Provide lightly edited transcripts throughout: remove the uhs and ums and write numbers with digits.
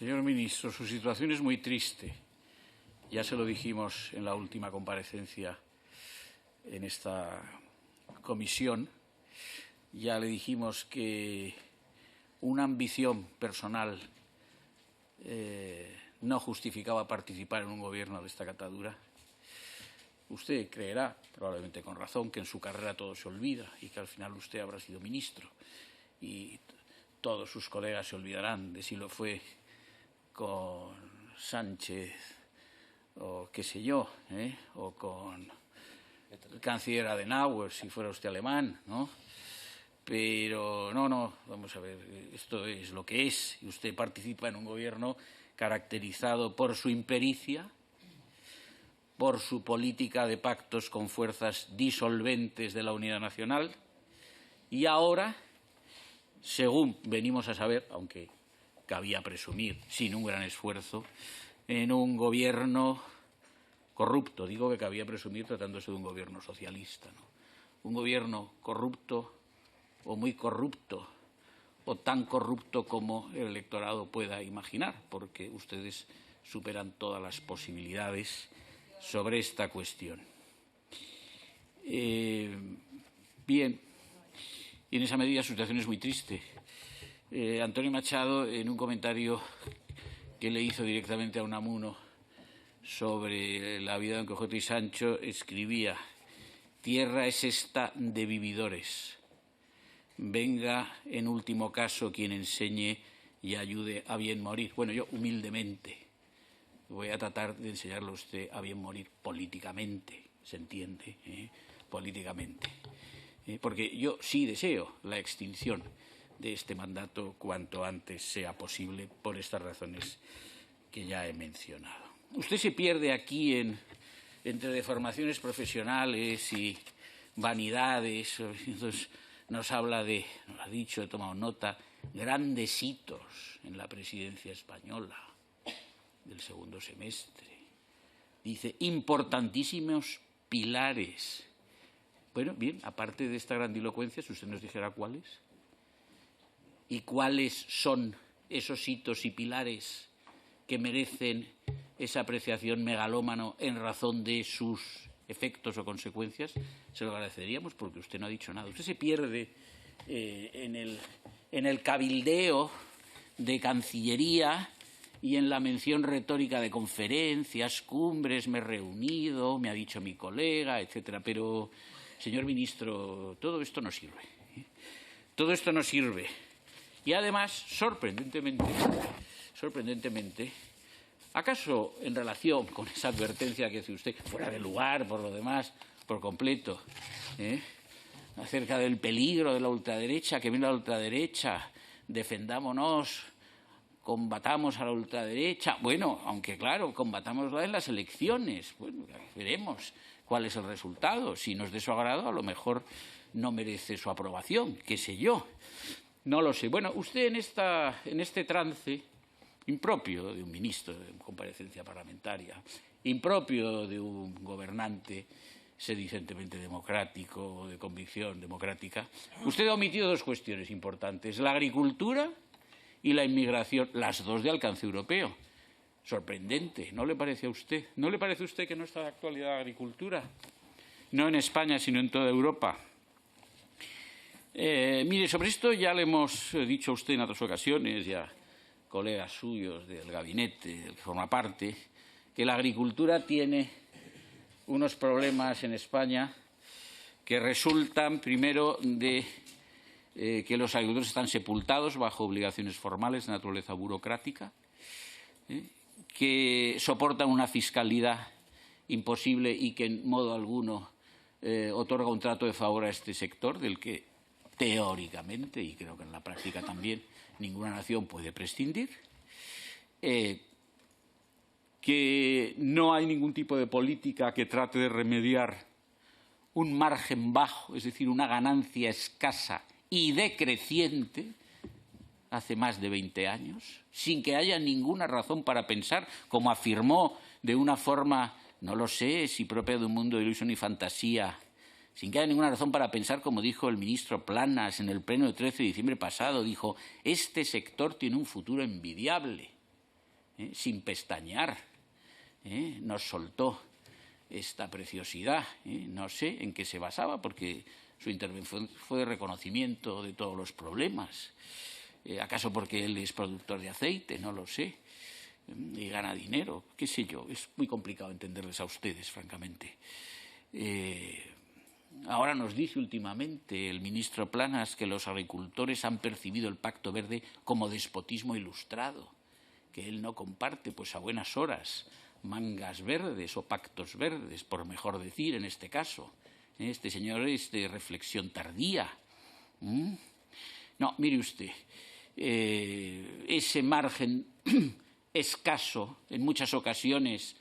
Señor ministro, su situación es muy triste. Ya se lo dijimos en la última comparecencia en esta comisión. Ya le dijimos que una ambición personal no justificaba participar en un gobierno de esta catadura. Usted creerá, probablemente con razón, que en su carrera todo se olvida y que al final usted habrá sido ministro y todos sus colegas se olvidarán de si lo fue con Sánchez o qué sé yo, o con el canciller Adenauer, si fuera usted alemán, ¿no? Pero no, vamos a ver, esto es lo que es. Y usted participa en un gobierno caracterizado por su impericia, por su política de pactos con fuerzas disolventes de la unidad nacional y ahora, según venimos a saber, aunque cabía presumir sin un gran esfuerzo, en un gobierno corrupto. Digo que cabía presumir tratándose de un gobierno socialista, ¿no? Un gobierno corrupto o muy corrupto o tan corrupto como el electorado pueda imaginar, porque ustedes superan todas las posibilidades sobre esta cuestión. Bien, y en esa medida su situación es muy triste. Antonio Machado, en un comentario que le hizo directamente a Unamuno sobre la vida de Don Quijote y Sancho, escribía: «Tierra es esta de vividores. Venga, en último caso, quien enseñe y ayude a bien morir». Bueno, yo humildemente voy a tratar de enseñarle a usted a bien morir políticamente, ¿se entiende? Políticamente. Porque yo sí deseo la extinción de este mandato cuanto antes sea posible por estas razones que ya he mencionado. Usted se pierde aquí entre deformaciones profesionales y vanidades. Entonces, nos habla de, nos ha dicho, he tomado nota, grandes hitos en la presidencia española del segundo semestre. Dice, importantísimos pilares. Bueno, bien, aparte de esta grandilocuencia, si usted nos dijera cuáles. ¿Y cuáles son esos hitos y pilares que merecen esa apreciación megalómano en razón de sus efectos o consecuencias? Se lo agradeceríamos porque usted no ha dicho nada. Usted se pierde en el cabildeo de Cancillería y en la mención retórica de conferencias, cumbres, me he reunido, me ha dicho mi colega, etcétera. Pero, señor ministro, todo esto no sirve. Todo esto no sirve. Y además, sorprendentemente, ¿acaso en relación con esa advertencia que hace usted, fuera de lugar, por lo demás, por completo, acerca del peligro de la ultraderecha, que viene la ultraderecha, defendámonos, combatamos a la ultraderecha? Bueno, aunque claro, combatámosla en las elecciones. Bueno, veremos cuál es el resultado. Si no es de su agrado, a lo mejor no merece su aprobación, qué sé yo. No lo sé. Bueno, usted en este trance impropio de un ministro de comparecencia parlamentaria, impropio de un gobernante sedicentemente democrático, de convicción democrática, usted ha omitido dos cuestiones importantes: la agricultura y la inmigración, las dos de alcance europeo. Sorprendente, ¿no le parece a usted? ¿No le parece a usted que no está de actualidad la agricultura? No en España, sino en toda Europa. Mire, sobre esto ya le hemos dicho a usted en otras ocasiones, ya colegas suyos del gabinete del que forma parte, que la agricultura tiene unos problemas en España que resultan, primero, de que los agricultores están sepultados bajo obligaciones formales de naturaleza burocrática, que soportan una fiscalidad imposible y que en modo alguno otorga un trato de favor a este sector, del que teóricamente, y creo que en la práctica también, ninguna nación puede prescindir, que no hay ningún tipo de política que trate de remediar un margen bajo, es decir, una ganancia escasa y decreciente hace más de 20 años, sin que haya ninguna razón para pensar, como afirmó de una forma, no lo sé, si propia de un mundo de ilusión y fantasía, sin que haya ninguna razón para pensar, como dijo el ministro Planas en el pleno del 13 de diciembre pasado, dijo, este sector tiene un futuro envidiable. sin pestañear, nos soltó esta preciosidad. No sé en qué se basaba, porque su intervención fue de reconocimiento de todos los problemas. ¿Acaso porque él es productor de aceite? No lo sé. Y gana dinero, qué sé yo. Es muy complicado entenderles a ustedes, francamente. Ahora nos dice últimamente el ministro Planas que los agricultores han percibido el Pacto Verde como despotismo ilustrado, que él no comparte, pues a buenas horas, mangas verdes o pactos verdes, por mejor decir en este caso. Este señor es de reflexión tardía. No, mire usted, ese margen escaso, en muchas ocasiones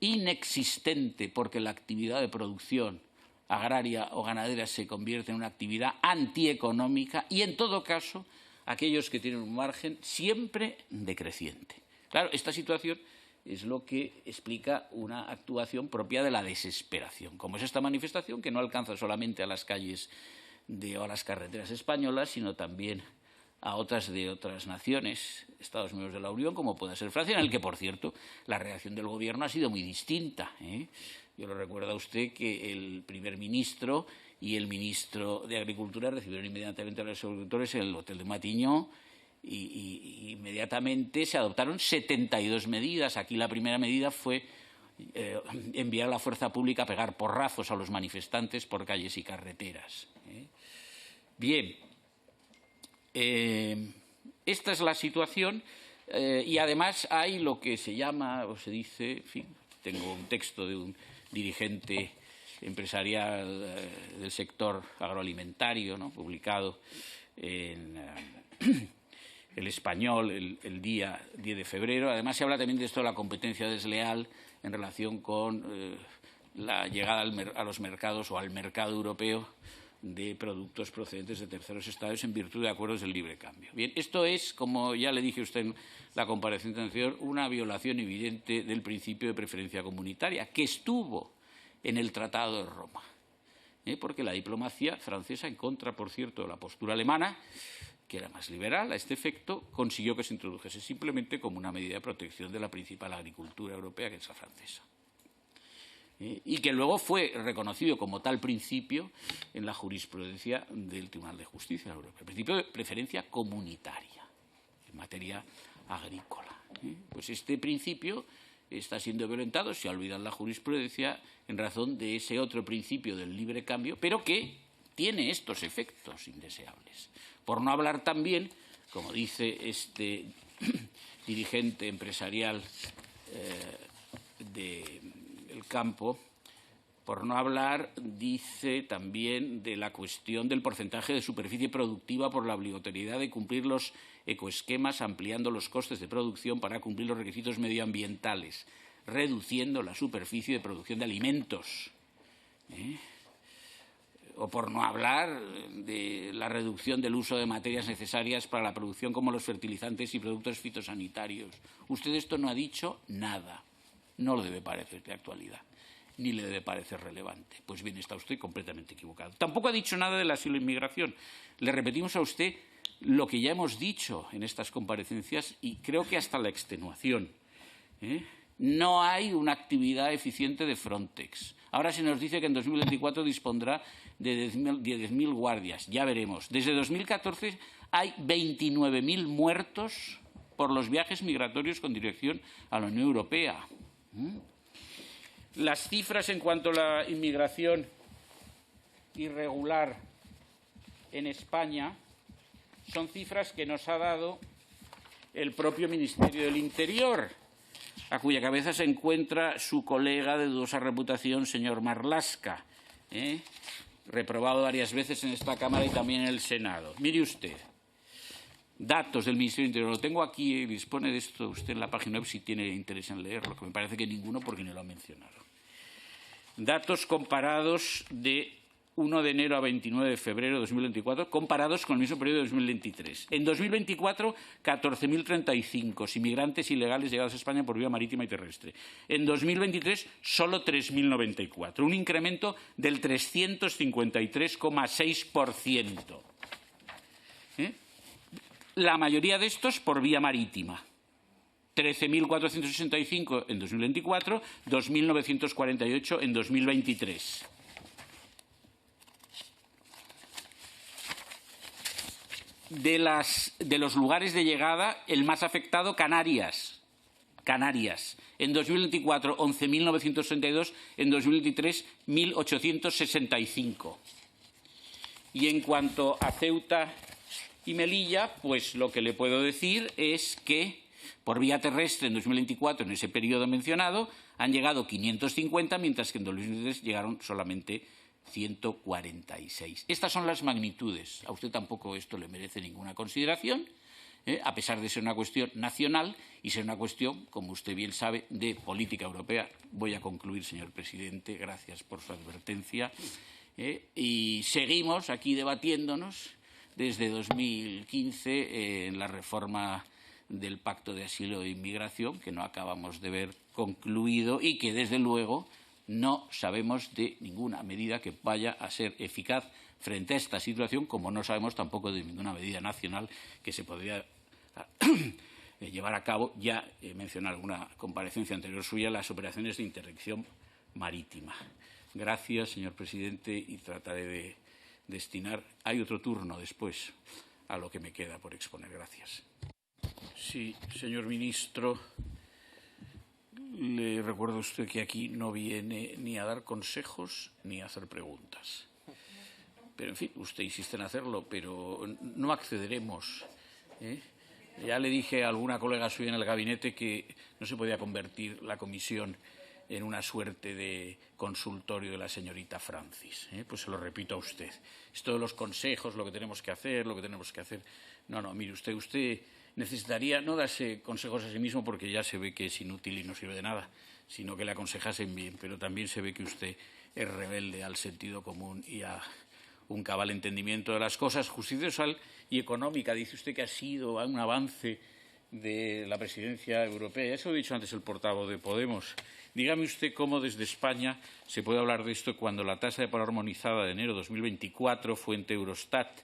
inexistente, porque la actividad de producción agraria o ganadera se convierte en una actividad antieconómica y, en todo caso, aquellos que tienen un margen siempre decreciente. Claro, esta situación es lo que explica una actuación propia de la desesperación, como es esta manifestación que no alcanza solamente a las calles o a las carreteras españolas, sino también a otras de otras naciones, Estados miembros de la Unión, como pueda ser Francia, en el que, por cierto, la reacción del Gobierno ha sido muy distinta. Yo le recuerdo a usted que el primer ministro y el ministro de Agricultura recibieron inmediatamente a los agricultores en el Hotel de Matignon y inmediatamente se adoptaron 72 medidas. Aquí la primera medida fue enviar a la fuerza pública a pegar porrazos a los manifestantes por calles y carreteras. Bien. Esta es la situación y además hay lo que se llama o se dice, en fin, tengo un texto de un dirigente empresarial del sector agroalimentario, ¿no?, publicado en El Español el día 10 de febrero. Además se habla también de esto de la competencia desleal en relación con la llegada a los mercados o al mercado europeo de productos procedentes de terceros estados en virtud de acuerdos del libre cambio. Bien, esto es, como ya le dije a usted en la comparecencia anterior, una violación evidente del principio de preferencia comunitaria, que estuvo en el Tratado de Roma, porque la diplomacia francesa, en contra, por cierto, de la postura alemana, que era más liberal a este efecto, consiguió que se introdujese simplemente como una medida de protección de la principal agricultura europea, que es la francesa. Y que luego fue reconocido como tal principio en la jurisprudencia del Tribunal de Justicia Europeo, el principio de preferencia comunitaria en materia agrícola. Pues este principio está siendo violentado, se ha olvidado la jurisprudencia, en razón de ese otro principio del libre cambio, pero que tiene estos efectos indeseables. Por no hablar también, como dice este dirigente empresarial del campo, por no hablar, dice también, de la cuestión del porcentaje de superficie productiva por la obligatoriedad de cumplir los ecoesquemas, ampliando los costes de producción para cumplir los requisitos medioambientales, reduciendo la superficie de producción de alimentos. O por no hablar de la reducción del uso de materias necesarias para la producción, como los fertilizantes y productos fitosanitarios. Usted esto no ha dicho nada. No le debe parecer de actualidad, ni le debe parecer relevante. Pues bien, está usted completamente equivocado. Tampoco ha dicho nada del asilo e inmigración. Le repetimos a usted lo que ya hemos dicho en estas comparecencias y creo que hasta la extenuación. No hay una actividad eficiente de Frontex. Ahora se nos dice que en 2024 dispondrá de 10.000 guardias. Ya veremos. Desde 2014 hay 29.000 muertos por los viajes migratorios con dirección a la Unión Europea. Las cifras en cuanto a la inmigración irregular en España son cifras que nos ha dado el propio Ministerio del Interior, a cuya cabeza se encuentra su colega de dudosa reputación, señor Marlaska, reprobado varias veces en esta Cámara y también en el Senado. Mire usted, datos del Ministerio del Interior. Lo tengo aquí, dispone de esto usted en la página web si tiene interés en leerlo, que me parece que ninguno porque no lo ha mencionado. Datos comparados de 1 de enero a 29 de febrero de 2024, comparados con el mismo periodo de 2023. En 2024, 14.035 inmigrantes ilegales llegados a España por vía marítima y terrestre. En 2023, solo 3.094, un incremento del 353,6%. La mayoría de estos por vía marítima. 13.465 en 2024, 2.948 en 2023. De los lugares de llegada, el más afectado, Canarias. En 2024, 11.962, en 2023, 1.865. Y en cuanto a Ceuta y Melilla, pues lo que le puedo decir es que por vía terrestre en 2024, en ese periodo mencionado, han llegado 550, mientras que en 2023 llegaron solamente 146. Estas son las magnitudes. A usted tampoco esto le merece ninguna consideración, a pesar de ser una cuestión nacional y ser una cuestión, como usted bien sabe, de política europea. Voy a concluir, señor presidente. Gracias por su advertencia. Y seguimos aquí debatiéndonos desde 2015 en la reforma del Pacto de Asilo e Inmigración, que no acabamos de ver concluido y que, desde luego, no sabemos de ninguna medida que vaya a ser eficaz frente a esta situación, como no sabemos tampoco de ninguna medida nacional que se podría llevar a cabo. Ya he mencionado en alguna comparecencia anterior suya las operaciones de interdicción marítima. Gracias, señor presidente, y trataré de destinar. Hay otro turno después a lo que me queda por exponer. Gracias. Sí, señor ministro. Le recuerdo a usted que aquí no viene ni a dar consejos ni a hacer preguntas. Pero, en fin, usted insiste en hacerlo, pero no accederemos. Ya le dije a alguna colega suya en el gabinete que no se podía convertir la comisión en una suerte de consultorio de la señorita Francis. Pues se lo repito a usted. Esto de los consejos, lo que tenemos que hacer, No, mire, usted necesitaría no darse consejos a sí mismo, porque ya se ve que es inútil y no sirve de nada, sino que le aconsejasen bien. Pero también se ve que usted es rebelde al sentido común y a un cabal entendimiento de las cosas. Justicia social y económica. Dice usted que ha sido un avance de la presidencia europea. Eso lo ha dicho antes el portavoz de Podemos. Dígame usted cómo desde España se puede hablar de esto cuando la tasa de paro armonizada de enero de 2024, fuente Eurostat,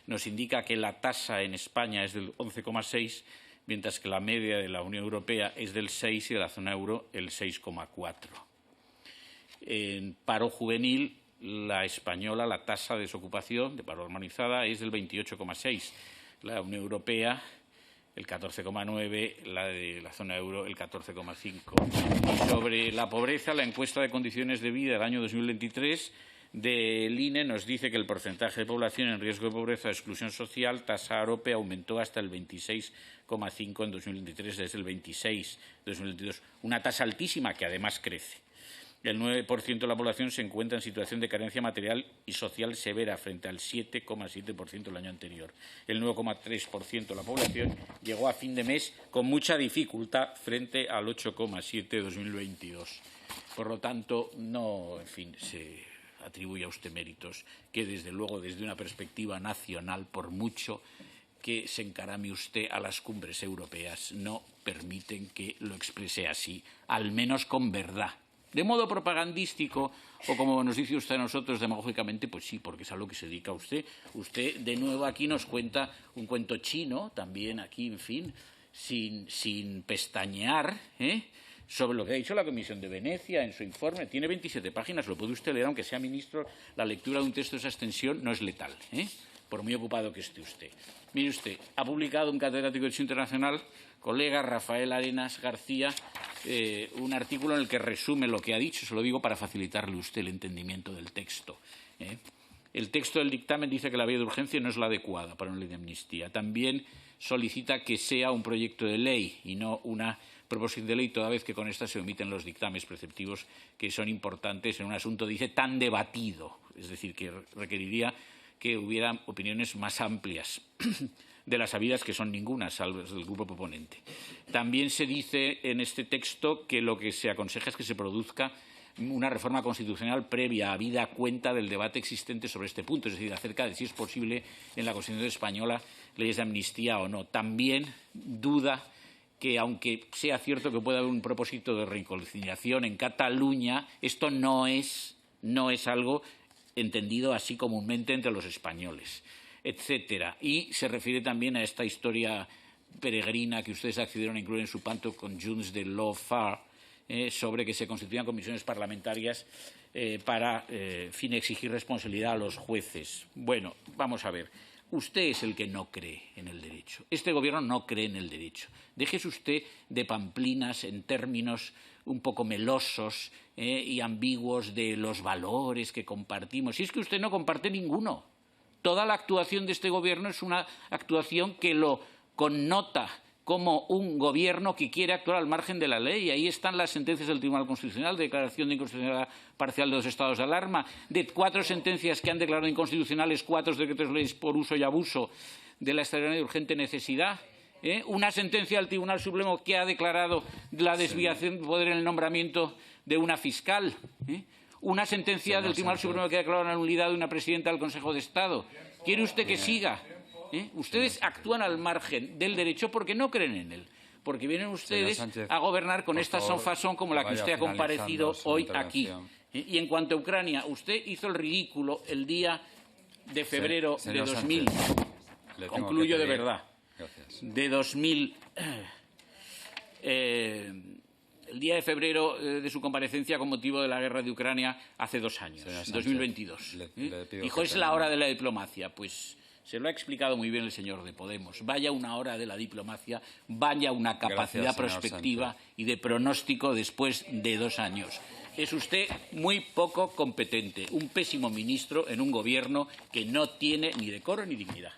nos indica que la tasa en España es del 11,6, mientras que la media de la Unión Europea es del 6 y de la zona euro el 6,4. En paro juvenil, la española, la tasa de desocupación de paro armonizada es del 28,6. La Unión Europea el 14,9, la de la zona euro el 14,5. Y sobre la pobreza, la encuesta de condiciones de vida del año 2023 del INE nos dice que el porcentaje de población en riesgo de pobreza o exclusión social, tasa AROPE, aumentó hasta el 26,5 en 2023, desde el 26 en 2022. Una tasa altísima que además crece. El 9% de la población se encuentra en situación de carencia material y social severa, frente al 7,7% del año anterior. El 9,3% de la población llegó a fin de mes con mucha dificultad, frente al 8,7% de 2022. Por lo tanto, no, en fin, se atribuye a usted méritos que, desde luego, desde una perspectiva nacional, por mucho que se encarame usted a las cumbres europeas, no permiten que lo exprese así, al menos con verdad. De modo propagandístico, o como nos dice usted a nosotros demagógicamente, pues sí, porque es a lo que se dedica usted. Usted, de nuevo, aquí nos cuenta un cuento chino, también aquí, en fin, sin pestañear, sobre lo que ha dicho la Comisión de Venecia en su informe. Tiene 27 páginas, lo puede usted leer, aunque sea ministro. La lectura de un texto de esa extensión no es letal, por muy ocupado que esté usted. Mire usted, ha publicado un catedrático de Derecho Internacional, colega Rafael Arenas García, un artículo en el que resume lo que ha dicho. Se lo digo para facilitarle a usted el entendimiento del texto. El texto del dictamen dice que la vía de urgencia no es la adecuada para una ley de amnistía. También solicita que sea un proyecto de ley y no una proposición de ley, toda vez que con esta se omiten los dictámenes preceptivos que son importantes en un asunto, dice, tan debatido. Es decir, que requeriría que hubiera opiniones más amplias de las habidas, que son ninguna, salvo las del grupo proponente. También se dice en este texto que lo que se aconseja es que se produzca una reforma constitucional previa, habida cuenta del debate existente sobre este punto, es decir, acerca de si es posible en la Constitución española leyes de amnistía o no. También duda que, aunque sea cierto que pueda haber un propósito de reconciliación en Cataluña, esto no es algo entendido así comúnmente entre los españoles, etcétera. Y se refiere también a esta historia peregrina que ustedes accedieron a incluir en su pacto con Junts de Lawfare sobre que se constituyan comisiones parlamentarias para exigir responsabilidad a los jueces. Bueno, vamos a ver. Usted es el que no cree en el derecho. Este Gobierno no cree en el derecho. Déjese usted de pamplinas en términos un poco melosos y ambiguos de los valores que compartimos. Si es que usted no comparte ninguno. Toda la actuación de este Gobierno es una actuación que lo connota como un Gobierno que quiere actuar al margen de la ley. Ahí están las sentencias del Tribunal Constitucional, de declaración de inconstitucionalidad parcial de los estados de alarma, de 4 sentencias que han declarado inconstitucionales 4 decretos de leyes por uso y abuso de la extraordinaria y urgente necesidad. Una sentencia del Tribunal Supremo que ha declarado la desviación de poder en el nombramiento de una fiscal. Una sentencia del Tribunal Supremo que ha declarado la nulidad de una presidenta del Consejo de Estado. ¿Quiere usted que siga? Ustedes actúan al margen del derecho porque no creen en él, porque vienen ustedes a gobernar con esta sonfasón como la que usted ha comparecido hoy aquí. Y en cuanto a Ucrania, usted hizo el ridículo el día de febrero de 2000. Concluyo de verdad. De 2000. El día de febrero de su comparecencia con motivo de la guerra de Ucrania hace 2 años, 2022. Dijo, es la hora de la diplomacia. Pues se lo ha explicado muy bien el señor de Podemos. Vaya una hora de la diplomacia, vaya una capacidad prospectiva y de pronóstico después de 2 años. Es usted muy poco competente, un pésimo ministro en un Gobierno que no tiene ni decoro ni dignidad.